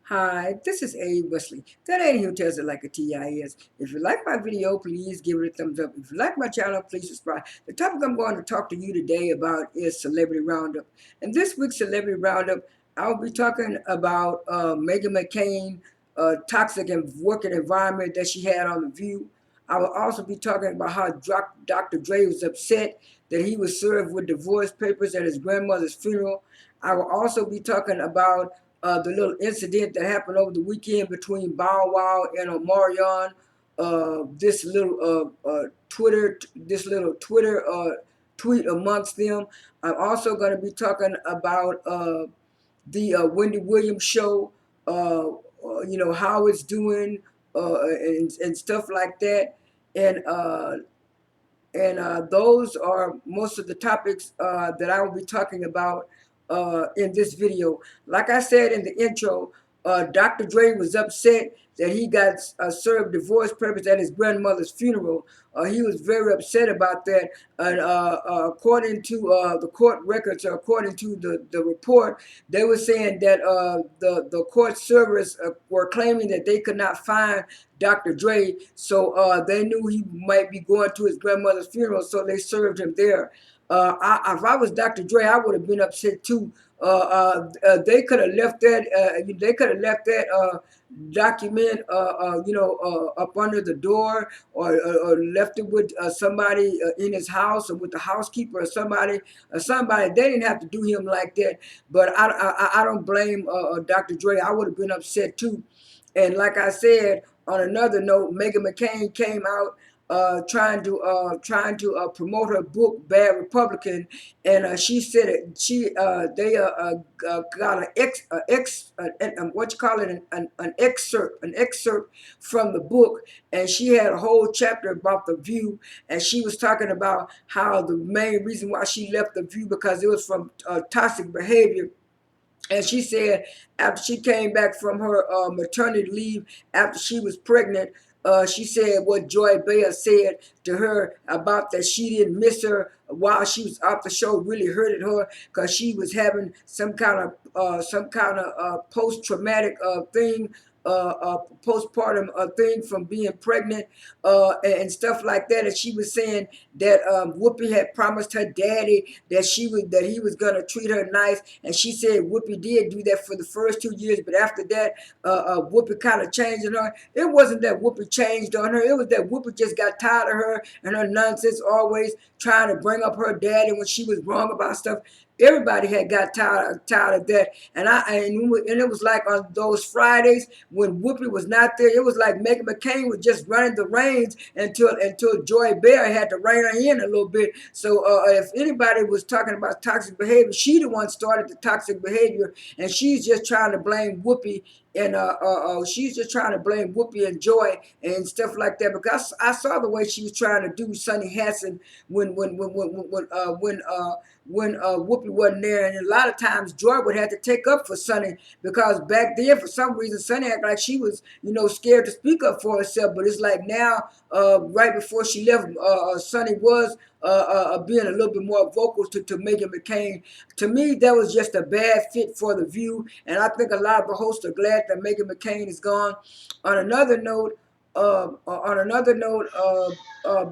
Hi, this is A. Wesley, that lady who tells it like a TI is. If you like my video, please give it a thumbs up. If you like my channel, please subscribe. The topic I'm going to talk to you today about is Celebrity Roundup. In this week's Celebrity Roundup, I'll be talking about Mc Cain, toxic and working environment that she had on The View. I will also be talking about how Dr. Dre was upset that he was served with divorce papers at his grandmother's funeral. I will also be talking about the little incident that happened over the weekend between Bow Wow and Omarion. This little Twitter tweet amongst them. I'm also going to be talking about the Wendy Williams show. How it's doing and stuff like that, and those are most of the topics that I will be talking about in this video. Like I said in the intro, Dr. Dre was upset that he got served divorce papers at his grandmother's funeral. He was very upset about that. And according to the court records, or according to the report, they were saying that the court servers were claiming that they could not find Dr. Dre, so they knew he might be going to his grandmother's funeral, so they served him there. If I was Dr. Dre, I would have been upset too. They could have left that. They could have left that document, up under the door, or left it with somebody in his house, or with the housekeeper, or somebody. Somebody. They didn't have to do him like that. But I don't blame Dr. Dre. I would have been upset too. And like I said, on another note, Meghan McCain came out trying to promote her book Bad Republican, and she said it. They got what you call it, an excerpt from the book, and she had a whole chapter about the View, and she was talking about how the main reason why she left the View because it was from toxic behavior. And she said after she came back from her maternity leave, after she was pregnant, she said what Joy Bayer said to her about that she didn't miss her while she was off the show really hurted her because she was having some kind of post-traumatic thing, postpartum thing from being pregnant, and stuff like that. And she was saying that Whoopi had promised her daddy that he was gonna treat her nice, and she said Whoopi did do that for the first 2 years, but after that, Whoopi kind of changed on her. It wasn't that Whoopi changed on her; it was that Whoopi just got tired of her and her nonsense, always trying to bring up her daddy when she was wrong about stuff. Everybody had got tired of that, and it was like on those Fridays when Whoopi was not there, it was like Meghan McCain was just running the reins until Joy Bear had to rein her in a little bit. So if anybody was talking about toxic behavior, she the one started the toxic behavior, and she's just trying to blame Whoopi. And she's just trying to blame Whoopi and Joy and stuff like that, because I saw the way she was trying to do Sunny Hanson when Whoopi wasn't there, and a lot of times Joy would have to take up for Sunny, because back then for some reason Sunny acted like she was scared to speak up for herself. But it's like now, right before she left, Sunny was being a little bit more vocal to Meghan McCain. To me, that was just a bad fit for The View, and I think a lot of the hosts are glad that Meghan McCain is gone. On another note, Bow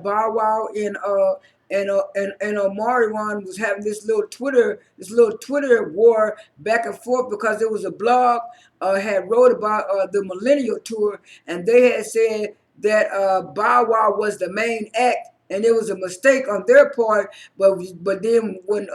Wow and Omarion was having this little Twitter war back and forth, because there was a blog had wrote about the millennial tour, and they had said that Bow Wow was the main act, and it was a mistake on their part. But then when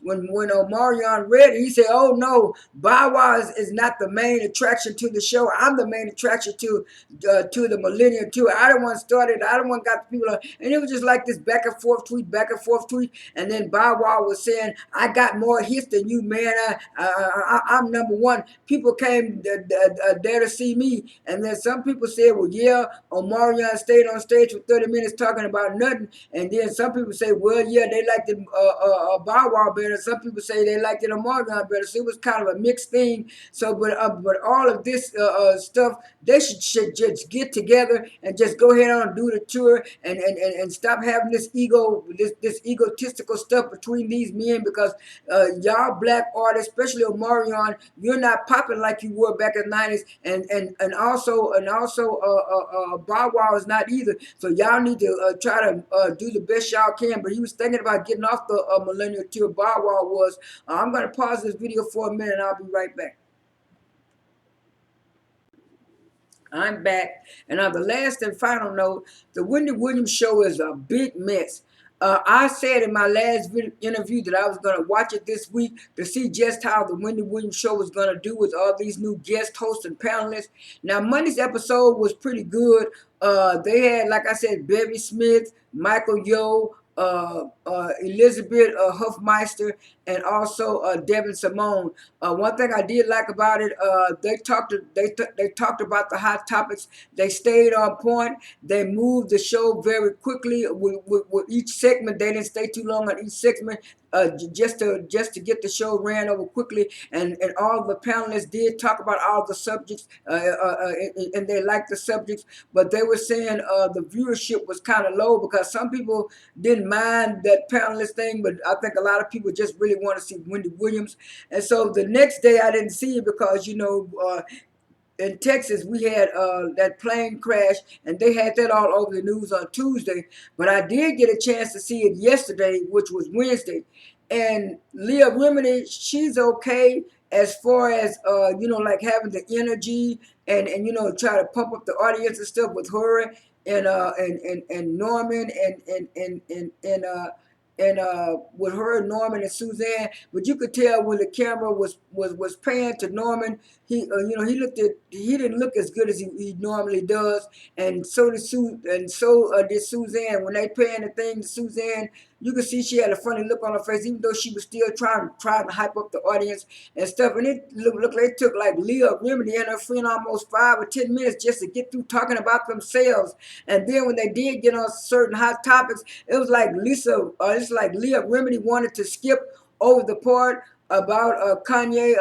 Omarion read it, he said, "Oh no, Bow Wow is not the main attraction to the show. I'm the main attraction to the Millennium Tour. I don't want started. I don't want got the people." And it was just like this back and forth tweet, back and forth tweet. And then Bow Wow was saying, "I got more hits than you, man. I'm number one. People came there to see me." And then some people said, "Well, yeah, Omarion stayed on stage for 30 minutes talking about nothing." nothing. And then some people say, well, yeah, they liked the Bow Wow better. Some people say they liked it Omarion better. So it was kind of a mixed thing. So, but all of this stuff, they should just get together and just go ahead on and do the tour and stop having this egotistical stuff between these men, because y'all black artists, especially Omarion, you're not popping like you were back in the 90s, and also Bow Wow is not either. So y'all need to try to do the best y'all can. But he was thinking about getting off the millennial tour. Bow Wow was. I'm gonna pause this video for a minute and I'll be right back. I'm back. And on the last and final note, the Wendy Williams show is a big mess. I said in my last interview that I was going to watch it this week to see just how the Wendy Williams show was going to do with all these new guest hosts and panelists. Now, Monday's episode was pretty good. They had, like I said, Bevy Smith, Michael Yo, Elizabeth Huffmeister, and also Devin Simone. One thing I did like about it, they talked about the hot topics. They stayed on point. They moved the show very quickly with each segment. They didn't stay too long on each segment. Just to get the show ran over quickly, and all the panelists did talk about all the subjects, and they liked the subjects, but they were saying the viewership was kind of low because some people didn't mind that panelist thing, but I think a lot of people just really want to see Wendy Williams. And so the next day I didn't see it because, in Texas, we had that plane crash, and they had that all over the news on Tuesday. But I did get a chance to see it yesterday, which was Wednesday. And Leah Remini, she's okay as far as like having the energy and try to pump up the audience and stuff with her and Norman and with her, Norman and Suzanne. But you could tell when the camera was paying to Norman, he he didn't look as good as he normally does, and so did did Suzanne. When they paying the thing to Suzanne, you could see she had a funny look on her face, even though she was still trying to hype up the audience and stuff. And it looked like it took like Leah Remini and her friend almost 5 or 10 minutes just to get through talking about themselves. And then when they did get on certain hot topics, it was like Leah Remini wanted to skip over the part about Kanye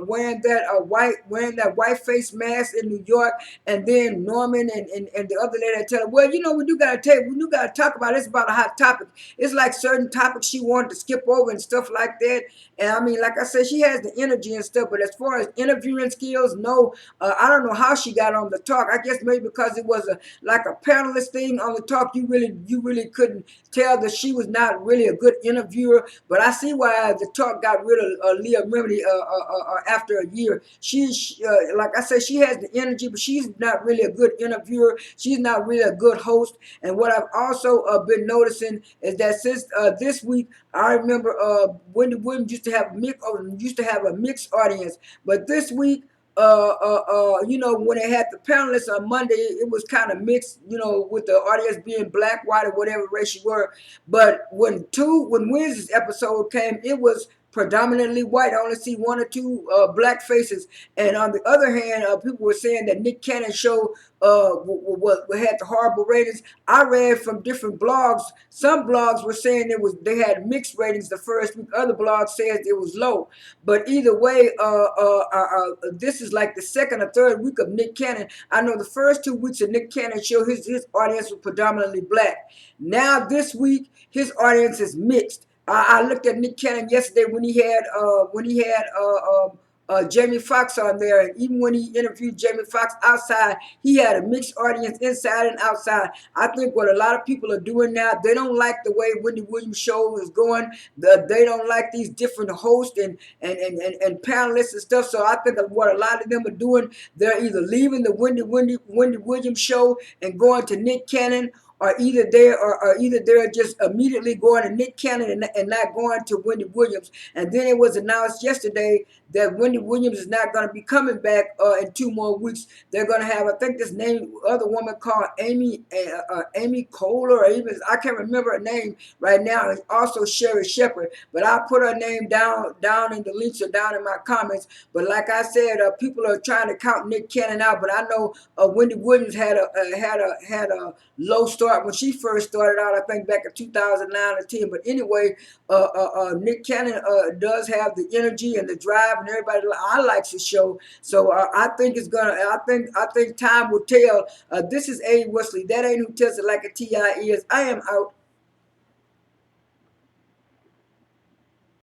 wearing that white face mask in New York, and then Norman and the other lady tell her, well, we do gotta talk about it. It's about a hot topic. It's like certain topics she wanted to skip over and stuff like that. And I mean, like I said, she has the energy and stuff, but as far as interviewing skills, no, I don't know how she got on the talk. I guess maybe because it was like a panelist thing on the talk, you really couldn't tell that she was not really a good interviewer. But I see why the talk got rid of Leah Remini after a year. Like I said, she has the energy, but she's not really a good interviewer. She's not really a good host. And what I've also been noticing is that since this week, I remember Wendy Williams used to have a mixed audience, but this week, when they had the panelists on Monday, it was kind of mixed, with the audience being black, white, or whatever race you were. But when Wednesday's episode came, it was predominantly white. I only see 1 or 2 black faces. And on the other hand, people were saying that Mc Cain's show had the horrible ratings. I read from different blogs. Some blogs were saying they had mixed ratings the first week. Other blogs said it was low. But either way, this is like the second or third week of Mc Cain. I know the first 2 weeks of Mc Cain's show, his audience was predominantly black. Now this week, his audience is mixed. I looked at Mc Cain yesterday when he had Jamie Foxx on there, and even when he interviewed Jamie Foxx outside, he had a mixed audience inside and outside. I think what a lot of people are doing now, they don't like the way Wendy Williams' show is going. They don't like these different hosts and panelists and stuff. So I think what a lot of them are doing, they're either leaving the Wendy Williams show and going to Nick Cannon, or either they're just immediately going to Nick Cannon and not going to Wendy Williams. And then it was announced yesterday that Wendy Williams is not going to be coming back in 2 more weeks. They're going to have, I think, this name other woman called Amy Kohler, or even I can't remember her name right now. It's also Sherry Shepherd, but I'll put her name down in the links or down in my comments. But like I said, people are trying to count Nick Cannon out, but I know Wendy Williams had a low start when she first started out. I think back in 2009 or 10. But anyway, Nick Cannon does have the energy and the drive, and everybody I likes his show. So I think it's gonna. I think time will tell. This is A. Wesley. That ain't who tells it like a Ti is. I am out.